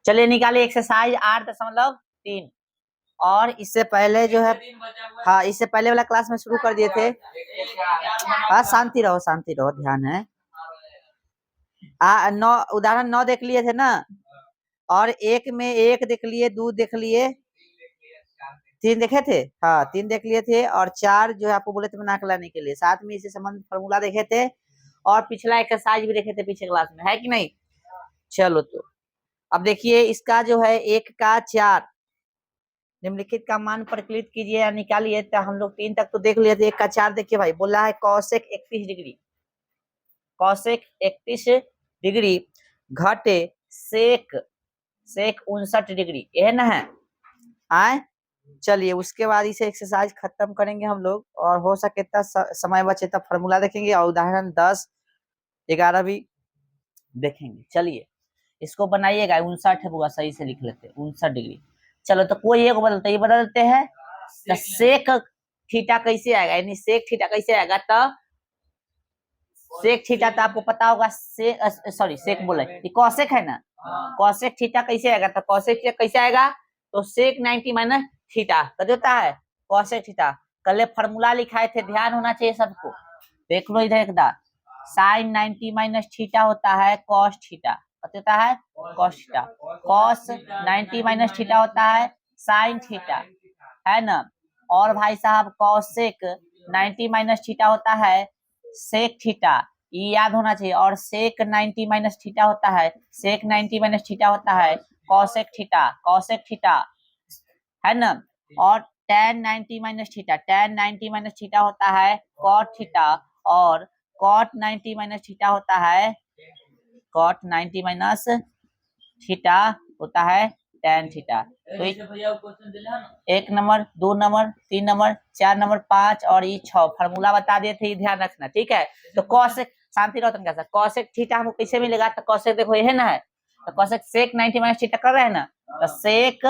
चलिए निकालिए एक्सरसाइज 8.3। और इससे पहले जो है, हाँ इससे पहले वाला क्लास में शुरू कर दिए थे। हाँ शांति रहो ध्यान है। 9 उदाहरण 9 देख लिए थे ना, और एक में 1 देख लिए, 2 देख लिए, 3 देखे थे, हाँ 3 देख लिए थे, और 4 जो है आपको बोले थे बना के लाने के लिए। साथ में इससे संबंधित फॉर्मूला देखे थे, और पिछला एक्सरसाइज भी देखे थे पीछे क्लास में, है कि नहीं। चलो तो अब देखिए इसका जो है 1 का 4 निम्नलिखित का मान परिकलित कीजिए या निकालिए। तो हम लोग 3 तक तो देख लिए थे, 1 का 4 देखिए भाई, बोला है कॉसेक 31 डिग्री, कॉसेक 31 डिग्री घटे सेक 59 डिग्री, यह ना है आए। चलिए उसके बाद इसे एक्सरसाइज खत्म करेंगे हम लोग, और हो सके तब समय बचे तब फॉर्मूला देखेंगे, और उदाहरण 10, 11 भी देखेंगे। चलिए इसको बनाइएगा, 59 है बुआ, सही से लिख लेते हैं 59 डिग्री। चलो तो कोई एक बदलते, ये बदलते हैं तो सेक थीटा कैसे आएगा, यानी सेक थीटा कैसे आएगा। तो सेक थीटा तो आपको पता होगा, सेक बोले कॉसेक है ना, कॉसेक थीटा कैसे आएगा। तो कॉसेक थीटा कैसे आएगा, तो सेक 90 माइनस थीटा कर देता है कॉसेक थीटा। कल फॉर्मूला लिखाए थे, ध्यान होना चाहिए सबको। देख लो इधर एक बार, साइन 90 माइनस थीटा होता है कॉस थीटा, होता है cos theta. Cos 90 minus theta होता है साइन थीटा, है ना। और भाई साहब कॉसेक 90 माइनस थीटा होता है सेक थीटा, ये याद होना चाहिए। और सेक 90 माइनस थीटा होता है, सेक 90 माइनस थीटा होता है कॉसेक थीटा, कॉसेक थीटा, है ना। और tan 90 minus theta, tan 90 minus theta होता है कॉट थीटा, और कॉट 90 माइनस थीटा होता है, कॉट 90 माइनस थीटा होता है tan थीटा। तो 1 नंबर, 2 नंबर, 3 नंबर, 4 नंबर, 5 और ये 6 फार्मूला बता दिए थे, ध्यान रखना, ठीक है। तो कॉसेक, शांति रहो कैसा, कॉसेक थीटा हमको कैसे मिलेगा। तो कॉसेक देखो ये है ना, है तो कॉसेक सेक 90 माइनस थीटा कर रहे हैं ना, तो सेक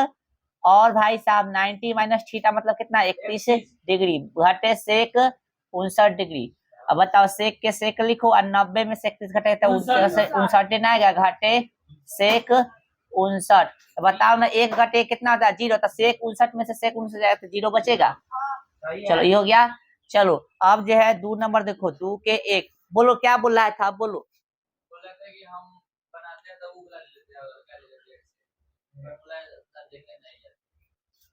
और भाई साहब 90 माइनस थीटा मतलब कितना 31 डिग्री घटे सेक 59 डिग्री। अब बताओ सेक के सेक लिखो, और 90 में से 31 घटे तो 59 ना आएगा, घटे सेक 59। बताओ ना 1 घटे कितना होता है 0, तो सेक 59 में से सेक 59 जाएगा तो 0 बचेगा। चलो ये हो गया। चलो अब जो है 2 नंबर देखो, 2 के 1 बोलो, क्या बोल रहा था बोलो। बोला था कि हम बनाते हैं तो वो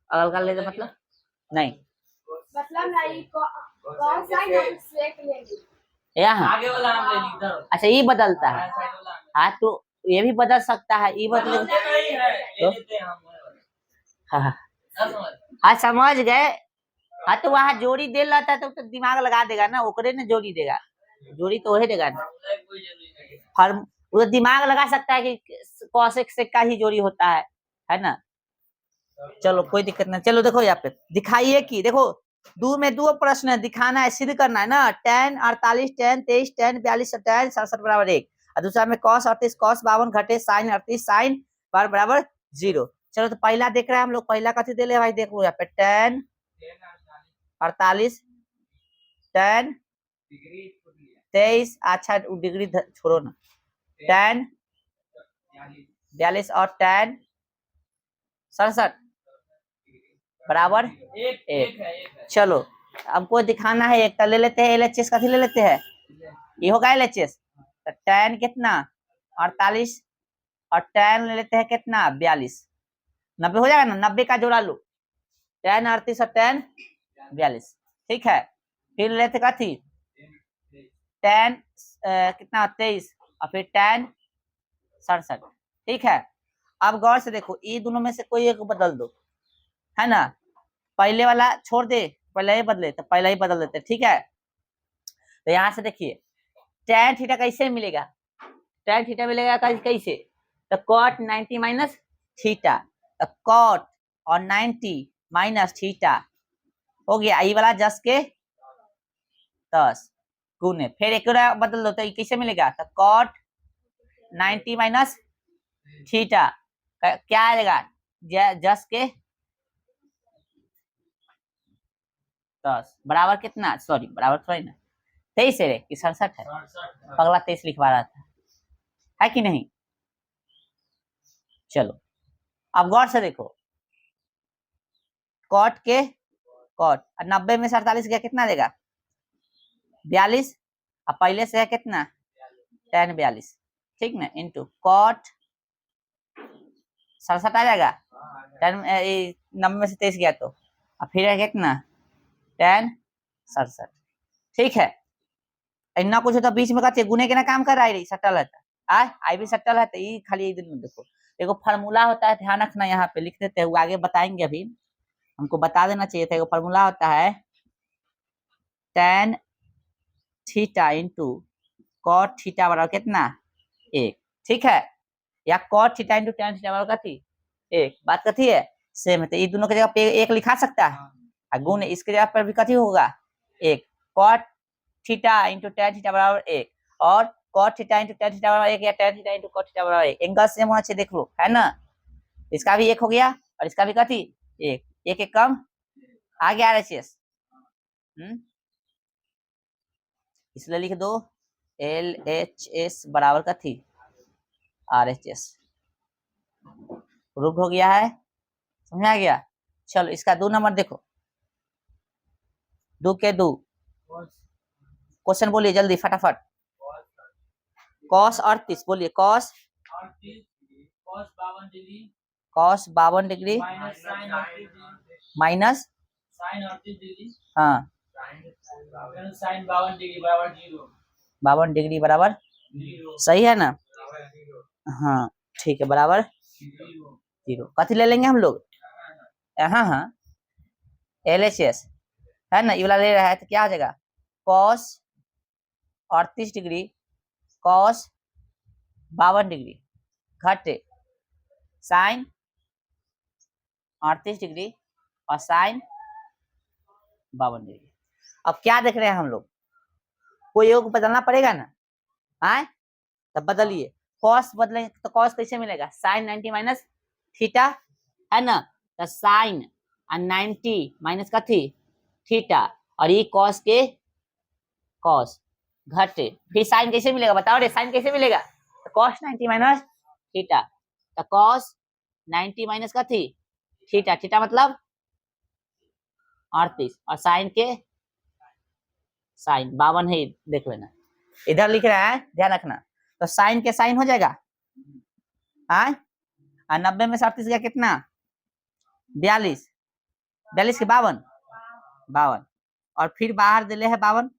अगल कर लेते मतलब नहीं, यहाँ आगे वाला हम ले ली। अच्छा ये बदलता है, हाँ तो ये भी बदल सकता है, ये बदल तो हाँ समझ गए। हाँ तो वहाँ जोड़ी दे रहा था तो दिमाग लगा देगा ना, ओकरे ने जोड़ी देगा, जोड़ी तो वही देगा ना। फॉर्म वो दिमाग लगा सकता है कि कॉसेक सेक का ही जोड़ी होता है ना। चलो कोई दिक्कत नहीं। चलो देखो यहाँ पे दिखाइए कि देखो 2 में 2 प्रश्न है, दिखाना है, सिद्ध करना है ना। tan 48, tan 23, tan 42, tan 67 बराबर 1, और दूसरा में cos 38, cos 52 घटे sin 38, sin बराबर 0। चलो तो पहला देख रहे हैं हम लोग, पहला कथी दे ले भाई, देख लो यहाँ पे tan 48, tan 23, अच्छा डिग्री छोड़ो ना, tan 42 और tan 67 बराबर 1। चलो हमको दिखाना है, एक ले लेते हैं LHS का, ले लेते हैं, ये होगा LHS। तो tan कितना 48 और tan ले लेते हैं कितना 42, 90 हो जाएगा ना, 90 का जोड़ा लो, tan 38 और tan 42, ठीक है। फिर ले लेते कथी tan कितना 23 और फिर tan 67, ठीक है। अब गौर से देखो, ये दोनों में से कोई एक बदल दो, है ना। पहले वाला छोड़ दे, पहले ही बदले तो पहले ही बदल देते, ठीक है। तो यहाँ से देखिए tan थीटा कैसे मिलेगा, tan थीटा मिलेगा कैसे, तो cot 90 माइनस थीटा, तो cot और 90 माइनस थीटा हो गया, ये वाला 10 के 10 गुने, फिर एक बदल दो तो कैसे मिलेगा, तो cot 90 माइनस थीटा क्या आएगा 10 के 10 बराबर कितना, सॉरी बराबर थोड़ी ना 23 है कि 67 है, अगला 23 लिखवा रहा था, है कि नहीं। चलो अब गौर से देखो, कॉट के कॉट, 90 में से 48 गया कितना देगा 42, अब पहले से है कितना tan 42, ठीक ना, इंटू कॉट 67 आ जाएगा, tan 90 में से 23 गया तो, अब फिर है कितना tan 67, ठीक है। इतना कुछ तो बीच में कहते गुने के ना काम कर रहा है, सटल है आई भी सटल है, तो ये खाली दिन में देखो एगो फार्मूला होता है, ध्यान रखना, यहाँ पे लिख देते हैं, आगे बताएंगे, अभी हमको बता देना चाहिए था। एगो फार्मूला होता है tan theta into cot theta बराबर कितना 1, ठीक है, या cot theta into tan theta बराबर कथी 1, बात कथी है सेम है, तो ये दोनों की जगह पे 1 लिखा सकता है, गुण इसके जगह पर भी कथी होगा 1, cot theta into tan theta बराबर 1, और cot theta into tan theta बराबर 1 या tan theta into cot theta बराबर 1, एंगल सेम होना चाहिए, देख लो, है ना, इसका भी 1 हो गया और इसका भी कथी 1, एक एक कम आ गया RHS, इसलिए लिख दो LHS बराबर कथी RHS, प्रूफ हो गया है, समझ आ गया। चलो इसका 2 नंबर देखो, 2 के 2, क्वेश्चन बोलिए जल्दी फटाफट, cos 38 बोलिए, cos 52 डिग्री माइनस हाँ 52 डिग्री बराबर सही है ना, हाँ ठीक है, बराबर 0, कथी ले लेंगे हम लोग, हाँ LHS है ना, ये वाला ले रहा है तो क्या हो जाएगा cos 38 डिग्री cos 52 डिग्री घटे sin 38 डिग्री और sin 52 डिग्री। अब क्या देख रहे हैं हम लोग, कोई योग बदलना पड़ेगा ना, आए तब बदलिए, cos बदलेंगे तो cos कैसे मिलेगा sin 90 माइनस थीटा, है ना, तो sin 90 माइनस कथी थीटा, और ये cos के cos घटे, फिर sin कैसे मिलेगा बताओ रे, sin कैसे मिलेगा, तो cos 90 माइनस थीटा, तो cos 90 माइनस कथी थीटा, थीटा मतलब 38, और sin के sin 52 है, देख लेना, इधर लिख रहा है ध्यान रखना, तो sin के sin हो जाएगा, आए 90 में से 38 गया कितना 42, 42 के 52, और फिर बाहर दिले है 52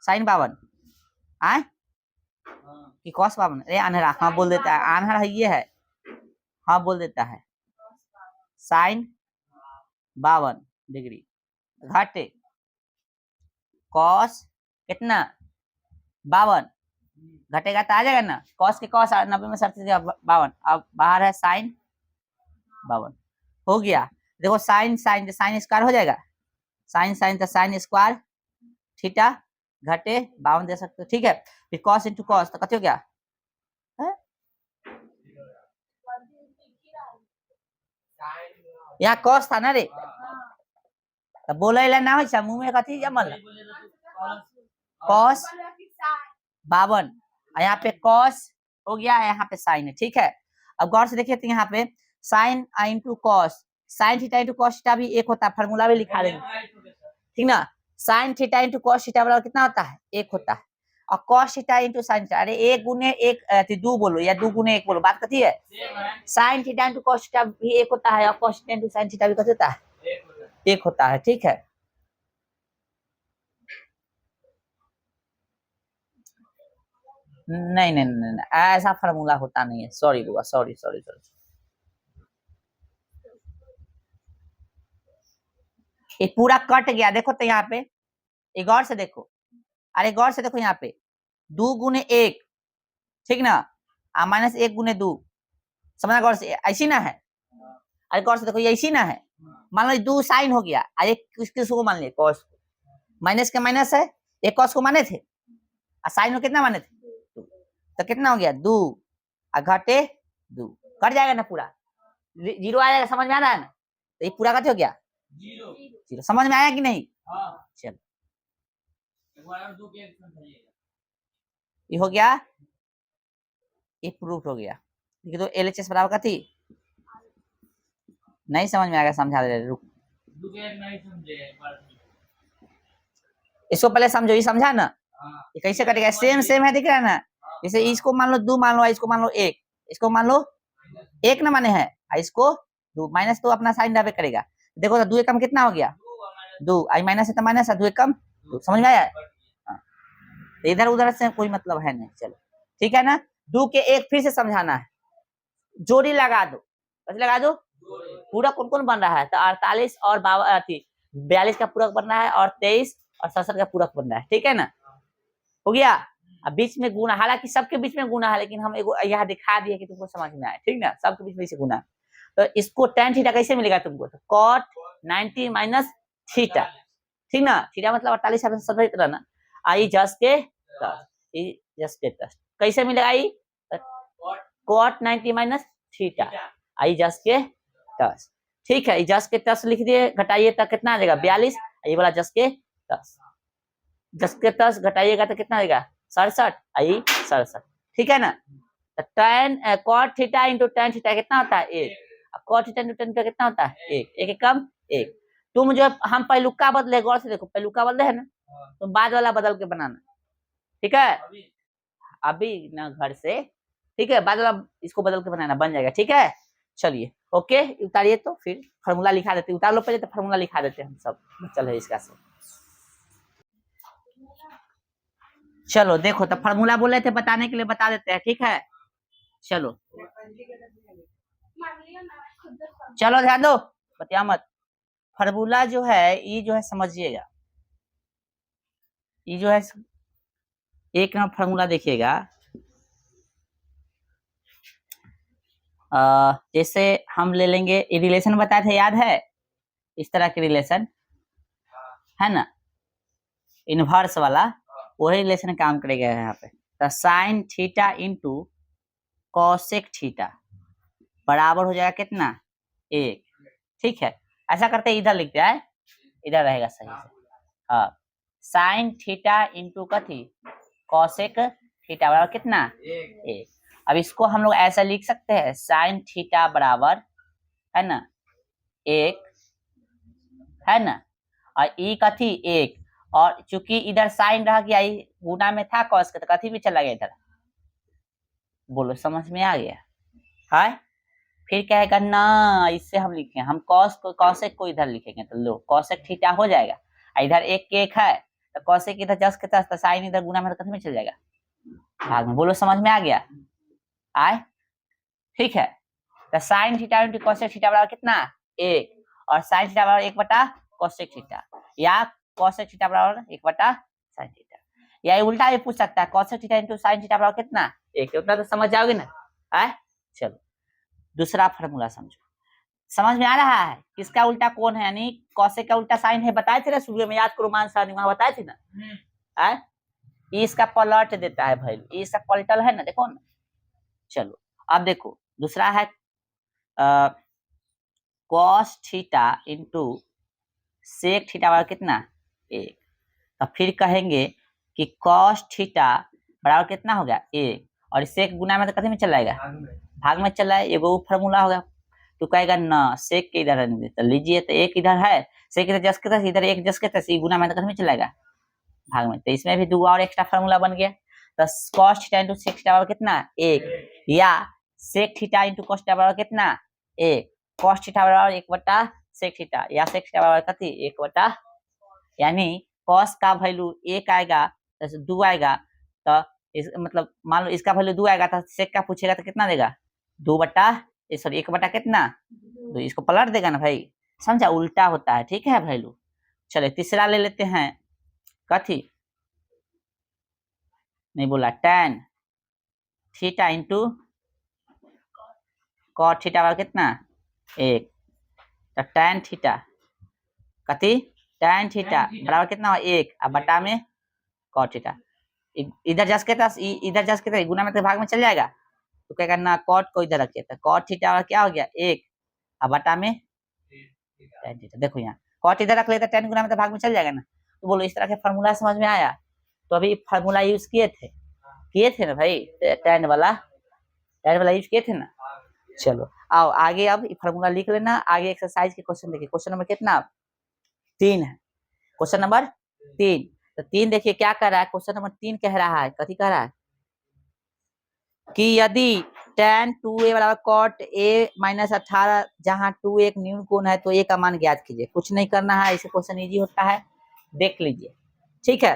sin 52, आए कि cos 52, अरे अनहरा हाँ बोल देता है, अनहरा ये है हाँ बोल देता है, sin 52 डिग्री घटे cos कितना 52 घटेगा तो आ जाएगा ना, cos के cos 90 में 52, अब बाहर है sin 52 हो गया, देखो sin स्क्वायर हो जाएगा, sin तो sin स्क्वायर थीटा घटे 52 दे सकते हो, ठीक है, फिर cos इंटू cos तो कथी हो गया यहाँ cos था ना रे, तो बोले ला ना हो मुंह में कथी जमल cos 52, यहाँ पे cos हो गया, यहाँ पे sin है, ठीक है। अब गौर से देखिए तो यहाँ पे sin into cos, sin theta into cos theta भी 1 होता है, फार्मूला भी लिखा देंगे, ठीक ना, sin theta into cos theta बराबर कितना होता है 1 होता है, और cos theta into sin theta, अरे 1 गुने 1 2 बोलो या 2 गुने 1 बोलो, बात कथी है sin theta into cos theta भी 1 होता है, और cos theta into sin theta भी कथी होता है 1 होता है, ठीक है। नहीं नहीं नहीं, नहीं ऐसा फार्मूला होता नहीं है, सॉरी बुआ, सॉरी सॉरी सॉरी, ये पूरा कट गया, देखो तो यहाँ पे एक गौर से देखो, अरे गौर से देखो यहाँ पे 2 गुने 1, ठीक ना, माइनस 1 गुने 2, समझना गौर से, ऐसी ना है, अरे गौर से देखो ये ऐसी ना है, मान लो 2 साइन हो गया, अरे किसको मान लिया कॉस, माइनस के माइनस है, एक कॉस को माने थे, और साइन को कितना माने थे 2, तो कितना हो गया 2 घटे 2, कट जाएगा ना पूरा, 0 आ जाएगा, समझ में आ रहा है ना, तो ये पूरा कट हो गया 0, समझ में आया कि नहीं, चलो ये हो गया, ये प्रूफ हो गया, देखिए तो LHS बराबर का थी नहीं समझ में आएगा, समझा दे, रुक। इसको पहले समझो, ये समझा ना, ये कैसे कटेगा, सेम सेम है, दिख रहा है ना। जैसे इसको मान लो 2 मान लो, इसको मान लो 1, इसको मान लो 1 ना माने है, इसको 2 माइनस, तो अपना साइन यहाँ पे करेगा। देखो तो 2 एकम कितना हो गया 2, आई माइनस है तो माइनस है, 2 एकम 2, समझ में आया। तो इधर उधर से कोई मतलब है नहीं। चलो ठीक है ना। 2 के 1 फिर से समझाना है, जोड़ी लगा दो, कैसे लगा दो, पूरा कौन कौन बन रहा है, तो 48 और 42 का पूरक बन रहा है, और 23 और 67 का पूरक बन रहा है, ठीक है ना, हो गया। अब बीच में गुना, हालांकि सबके बीच में गुना है, लेकिन हम यहाँ दिखा दिए कि तुमको समझ में आए, ठीक ना, सबके बीच में से गुना। तो इसको tan थीटा कैसे मिलेगा तुमको, तो cot 90 माइनस थीटा, ठीक ना, थीटा मतलब 48 सब तरह ना, आई जस के तस कैसे मिलेगा, आई cot 90 माइनस थीटा, आई जस के तस, ठीक है, जस के तस लिख दिए, घटाइए तो कितना आ जाएगा 42, ये वाला जस के तस, जस के तस घटाइएगा तो कितना आएगा 67, आई 67, ठीक है ना। तो tan cot theta into tan theta कितना होता है 1, cot theta into tan theta कितना होता है 1, एक एकम 1। तुम जो हम पहलुका बदले, गौर से देखो, पहलुका बदले है ना, तुम बाद वाला बदल के बनाना, ठीक है, अभी ना घर से, ठीक है, बाद वाला इसको बदल के बनाना, बन जाएगा, ठीक है। चलिए ओके, उतारिए तो फिर फार्मूला लिखा देते, उतार लो पहले तो फार्मूला लिखा देते हम सब, चल है इसका से। चलो देखो, तो फार्मूला बोले थे बताने के लिए, बता देते हैं, ठीक है। चलो चलो ध्यान दो, बतिया मत। फार्मूला जो है, ये जो है समझिएगा, ये जो है एक ना फार्मूला देखिएगा, जैसे हम ले लेंगे, ये रिलेशन बताए थे, याद है, इस तरह के रिलेशन है ना, इनवर्स वाला, वही रिलेशन काम करेगा यहाँ पे। तो sine theta into cosec theta बराबर हो जाएगा कितना 1, ठीक है। ऐसा करते इधर लिखते हैं, इधर रहेगा सही से, हाँ, साइन थीटा इंटू कथी कॉसेक थीटा बराबर कितना 1। अब इसको हम लोग ऐसा लिख सकते हैं, साइन थीटा बराबर है ना 1, है ना, और ई कथी 1, और चूंकि इधर साइन रह गया, गुना में था कॉस का, तो कथी भी चला गया इधर, बोलो समझ में आ गया है। फिर कहेगा ना, इससे हम लिखे, हम कॉस को कॉसेक को इधर लिखेंगे, तो लो कॉसेक थीटा हो जाएगा, इधर 1 के 1 है, तो कॉसेक इधर जस के तस, तो साइन इधर गुना में, तो कथी में चल जाएगा भाग में, बोलो समझ में आ गया आए, ठीक है। तो sine theta into cosec theta बराबर कितना 1, और साइन थीटा बराबर 1 बटा कॉसेक थीटा, या कॉसेक थीटा बराबर 1 बटा साइन थीटा, या उल्टा भी पूछ सकता है, cosec theta into sine theta बराबर कितना 1, उतना तो समझ जाओगे ना आए। चलो दूसरा फार्मूला समझो, समझ में आ रहा है, किसका उल्टा कौन है, यानी कॉसेक का उल्टा साइन है, बताए थे ना शुरू में, याद करो मान सानी वहां बताए थे ना, आए इसका पलट देता है भाई, इसका पलटल है ना, देखो ना। चलो अब देखो दूसरा है cos theta into sec theta बराबर कितना 1, तो फिर कहेंगे कि कॉस थीटा बराबर कितना हो गया 1, और सेक गुना में तो कथी में चल जाएगा भाग में चल जाए, एगो फार्मूला होगा। तो कहेगा ना सेक के इधर रहने दे, तो लीजिए, तो 1 इधर है, सेक इधर जस के तस, इधर 1 जस के तस, गुना में तो कथी में चल जाएगा भाग में, तो इसमें भी 2 और एक्स्ट्रा फार्मूला बन गया। तो cos theta into sec theta बराबर कितना 1, या sec theta into cos theta बराबर कितना 1, कॉस थीटा बराबर 1 बटा सेक थीटा, या सेक थीटा बराबर कथी 1 बटा, यानी कॉस का वैल्यू 1 आएगा, तो 2 आएगा, तो इस मतलब मान लो इसका वैल्यू 2 आएगा, तो सेक का पूछेगा तो कितना देगा 2 बटा, सॉरी 1 बटा कितना 2, इसको पलट देगा ना भाई, समझा, उल्टा होता है, ठीक है वैल्यू। चले तीसरा ले लेते हैं, कथी नहीं बोला, tan theta into cot theta बराबर कितना 1, तो tan थीटा कथी tan थीटा बराबर कितना हुआ 1, अब बटा में कॉट थीटा, इधर जस के तस, इधर जस के तस, गुना में तो भाग में चल जाएगा, तो क्या करना कॉट को इधर रखिए, तो कॉट थीटा क्या हो गया 1, अब बटा में tan थीटा, देखो यहाँ कॉट इधर रख लेते, tan गुना में तो भाग में चल जाएगा ना। तो बोलो इस तरह के फार्मूला समझ में आया, तो अभी फार्मूला यूज किए थे ना भाई, tan वाला यूज किए थे ना। चलो आओ आगे अब फॉर्मूला लिख लेना। आगे एक्सरसाइज के क्वेश्चन देखिए, क्वेश्चन नंबर कितना 3 है, क्वेश्चन नंबर 3। तो 3 देखिए क्या कर रहा है, क्वेश्चन नंबर 3 कह रहा है, कथी कह रहा है कि यदि tan 2a बराबर cot a माइनस 18 जहां 2 एक न्यून कोण है तो a का मान ज्ञात कीजिए। कुछ नहीं करना है, इसे क्वेश्चन इजी होता है, देख लीजिए। ठीक है,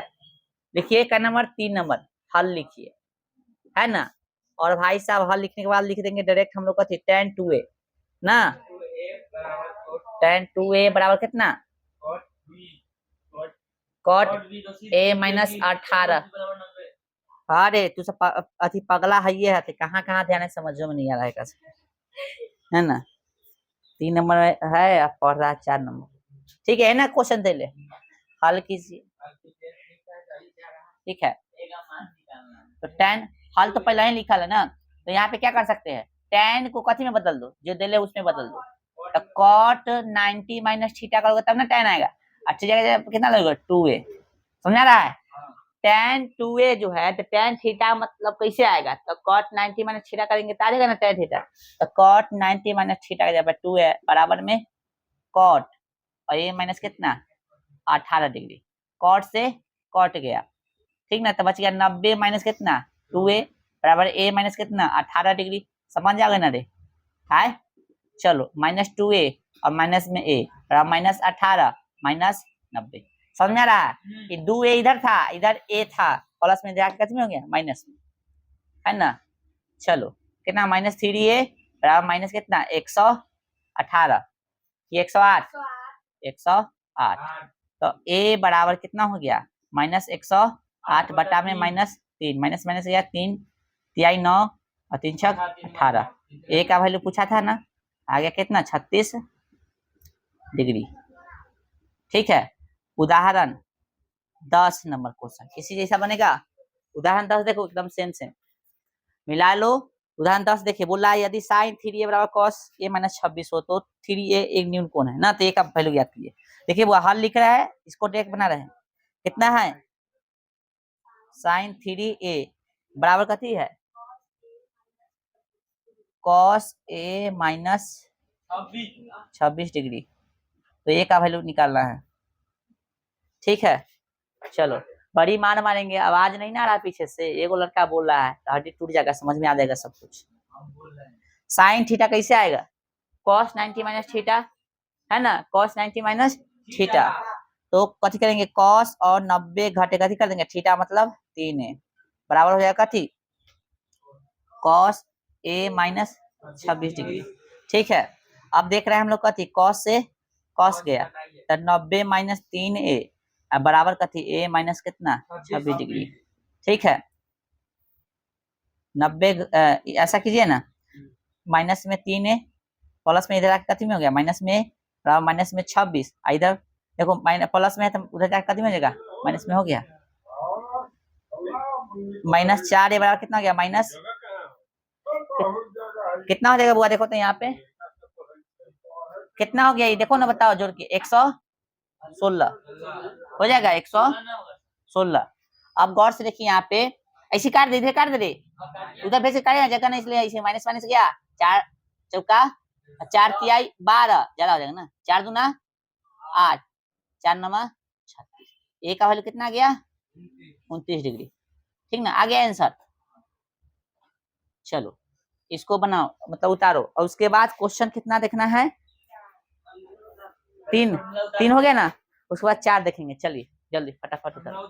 लिखिए का नंबर 3 नंबर हल लिखिए, है ना। और भाई साहब हल लिखने के बाद लिख देंगे डायरेक्ट हम लोग का tan 2a ना, tan 2a बराबर कितना cot a माइनस 18। अरे तू सब अति पगला है, ये है कहाँ कहाँ ध्यान है, समझ में नहीं आ रहा है कैसे, है ना। 3 नंबर है, आप पढ़ रहा है 4 नंबर। ठीक है ना, क्वेश्चन दे ले, हल कीजिए। ठीक है, तो tan हल तो पहले ही लिखा है ना, तो यहाँ पे क्या कर सकते हैं, tan को कथी में बदल दो, जो दे ले उसमें बदल दो। तो cot 90 माइनस थीटा करोगे तब ना tan आएगा। अच्छी जगह कितना लगेगा 2a, समझा रहा है। tan 2a जो है तो tan थीटा मतलब कैसे आएगा, तो cot 90 माइनस थीटा करेंगे तो आएगा ना tan थीटा। तो cot 90 माइनस थीटा का जब 2a बराबर में cot और ये माइनस कितना 18 डिग्री, cot से cot गया, ठीक ना। तो बच गया 90 माइनस कितना 2a बराबर a माइनस कितना 18 डिग्री, समझ आ गए ना रे। है चलो माइनस 2a और माइनस में a बराबर माइनस 18 माइनस 90, समझ आ रहा है कि 2a इधर था, इधर a था, प्लस में जाकर कितने हो गया माइनस में, है ना। चलो कितना माइनस 3a बराबर माइनस कितना 118, ये 108 तो a बराबर कितना हो गया माइनस 108 बटा में माइनस 3, माइनस माइनस गया 3 तिहाई 9 और 3 छक 18, a का वैल्यू पूछा था ना, आ गया कितना 36 डिग्री। ठीक है, उदाहरण 10 नंबर क्वेश्चन इसी जैसा बनेगा। उदाहरण 10 देखो एकदम सेम सेम मिला लो। उदाहरण 10 देखिए, बोला यदि साइन 3a बराबर cos a माइनस 26 हो तो 3a एक न्यून कोण है ना, तो a का वैल्यू ज्ञात कीजिए। देखिए वो हल लिख रहा है, इसको डायरेक्ट बना रहे हैं, कितना है साइन 3a बराबर कथी है cos a माइनस 26 डिग्री, तो a का वैल्यू निकालना है। ठीक है, चलो बड़ी मान मारेंगे, आवाज नहीं ना आ रहा पीछे से, एगो लड़का बोल रहा है, तो हड्डी टूट जाएगा, समझ में आ जाएगा सब कुछ। साइन थीटा कैसे आएगा cos 90 माइनस थीटा, है ना, cos 90 माइनस थीटा, तो कथी करेंगे cos और 90 घटे कथी कर देंगे थीटा मतलब 3a बराबर हो जाएगा कथी cos a माइनस 26 डिग्री। ठीक है, अब देख रहे हैं हम लोग कथी cos से cos गया तो 90 माइनस 3a बराबर कथी a माइनस कितना 26 डिग्री। ठीक है, 90 ऐसा कीजिए ना, माइनस में 3a प्लस में इधर आके कथी में हो गया माइनस में, माइनस में 26 इधर देखो माइनस प्लस में है तो उधर जाके कथी में हो जाएगा माइनस में हो गया, माइनस 4a बराबर कितना हो गया माइनस कितना हो जाएगा बुआ, देखो तो यहाँ पे कितना हो गया ये देखो ना, बताओ जोड़ के 116 हो जाएगा 116। अब गौर से देखिए यहाँ पे ऐसी काट दे, इधर काट दे, उधर भेज काटे जगह नहीं, इसलिए ऐसे माइनस माइनस गया 4 चौका 4 तिहाई 12 ज्यादा हो जाएगा ना, 4 दूना 8 4 9 36, ए का वैल्यू कितना गया 29 डिग्री। ठीक ना, आ गया आंसर। चलो इसको बनाओ मतलब उतारो, और उसके बाद क्वेश्चन कितना देखना है 3 हो गया ना, उसके बाद 4 देखेंगे। चलिए जल्दी फटाफट उतारो।